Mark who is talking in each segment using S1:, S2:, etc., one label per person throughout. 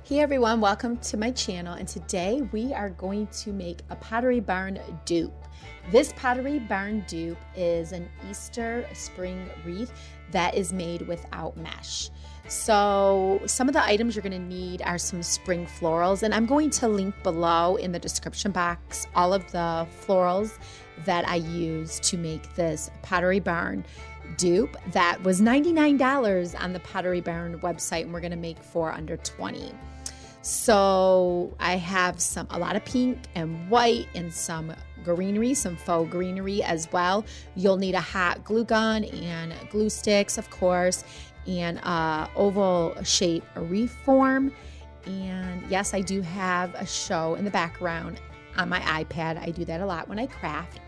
S1: Hey everyone, welcome to my channel, and today we are going to make a Pottery Barn dupe. This Pottery Barn dupe is an Easter spring wreath that is made without mesh. So some of the items you're going to need are some spring florals, and I'm going to link below in the description box all of the florals that I use to make this Pottery Barn dupe that was $99 on the Pottery Barn website, and we're going to make for under $20. So I have a lot of pink and white and some greenery, some faux greenery as well. You'll need a hot glue gun and glue sticks, of course, and oval shape wreath form. And yes, I do have a show in the background on my iPad. I do that a lot when I craft.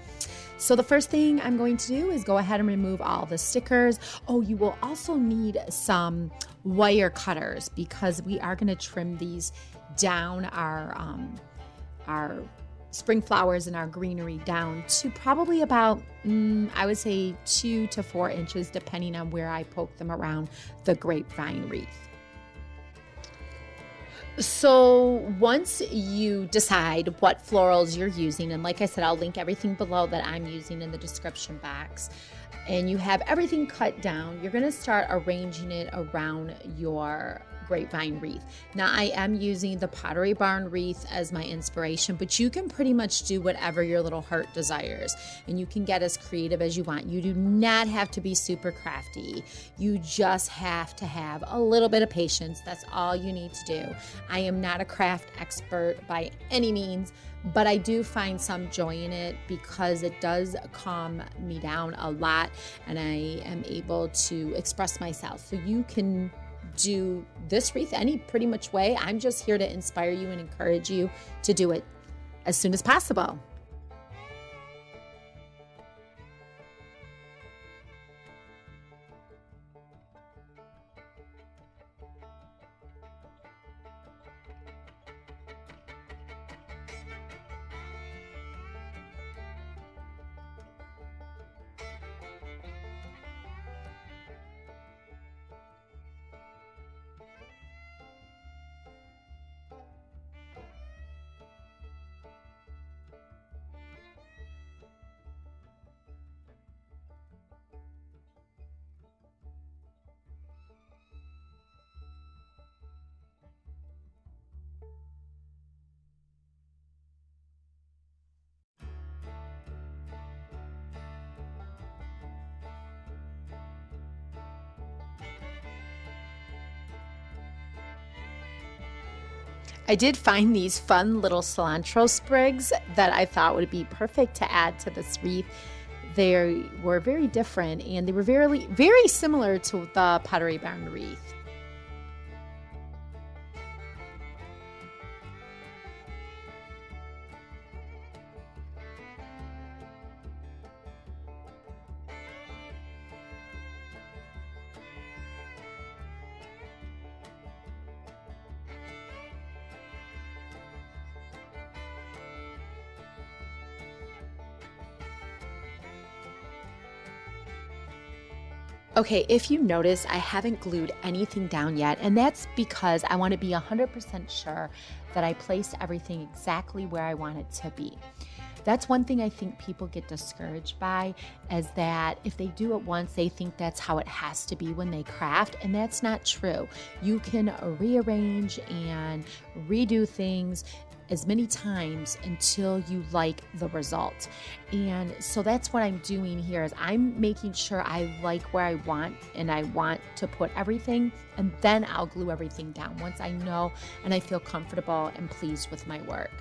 S1: So the first thing I'm going to do is go ahead and remove all the stickers. Oh, you will also need some wire cutters because we are going to trim these down, our spring flowers and our greenery down to probably about, I would say 2 to 4 inches, depending on where I poke them around the grapevine wreath. So once you decide what florals you're using, and like I said, I'll link everything below that I'm using in the description box, and you have everything cut down, you're going to start arranging it around your grapevine wreath. Now I am using the Pottery Barn wreath as my inspiration, but you can pretty much do whatever your little heart desires, and you can get as creative as you want. You do not have to be super crafty. You just have to have a little bit of patience. That's all you need to do. I am not a craft expert by any means, but I do find some joy in it because it does calm me down a lot, and I am able to express myself. So you can do this wreath any pretty much way. I'm just here to inspire you and encourage you to do it as soon as possible. I did find these fun little cilantro sprigs that I thought would be perfect to add to this wreath. They were very different, and they were very similar to the Pottery Barn wreath. Okay, if you notice, I haven't glued anything down yet, and that's because I want to be 100% sure that I placed everything exactly where I want it to be. That's one thing I think people get discouraged by, is that if they do it once, they think that's how it has to be when they craft, and that's not true. You can rearrange and redo things as many times until you like the result. And so that's what I'm doing here, is I'm making sure I like where I want, and I want to put everything, and then I'll glue everything down once I know and I feel comfortable and pleased with my work.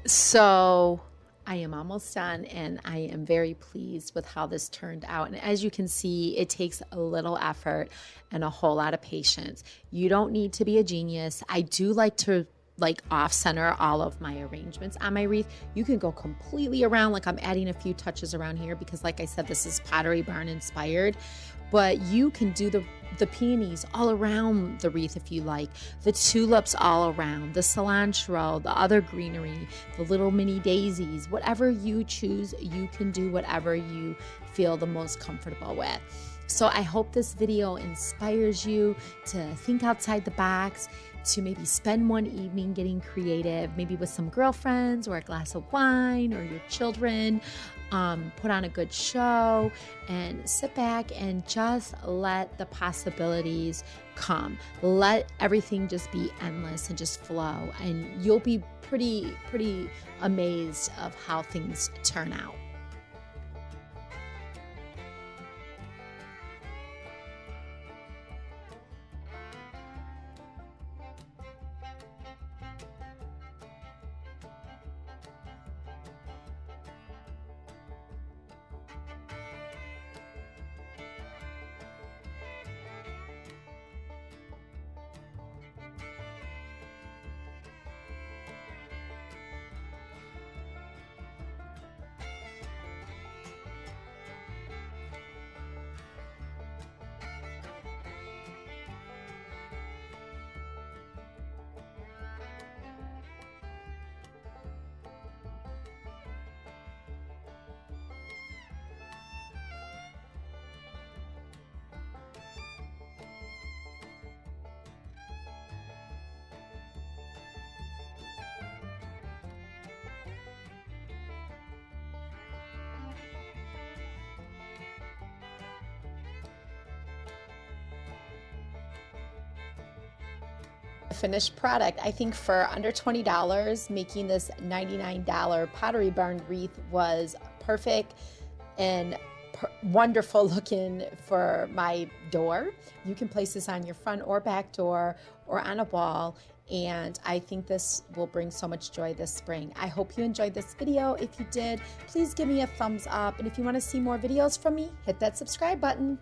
S1: So I am almost done, and I am very pleased with how this turned out. And as you can see, it takes a little effort and a whole lot of patience. You don't need to be a genius. I do like to off center all of my arrangements on my wreath. You can go completely around, like I'm adding a few touches around here because like I said, this is Pottery Barn inspired, but you can do the peonies all around the wreath if you like, the tulips all around, the cilantro, the other greenery, the little mini daisies, whatever you choose, you can do whatever you feel the most comfortable with. So I hope this video inspires you to think outside the box, to maybe spend one evening getting creative, maybe with some girlfriends or a glass of wine or your children. Put on a good show and sit back and just let the possibilities come. Let everything just be endless and just flow, and you'll be pretty amazed of how things turn out. Finished product. I think for under $20, making this $99 Pottery Barn wreath was perfect and wonderful looking for my door. You can place this on your front or back door or on a wall, and I think this will bring so much joy this spring. I hope you enjoyed this video. If you did, please give me a thumbs up, and if you want to see more videos from me, hit that subscribe button.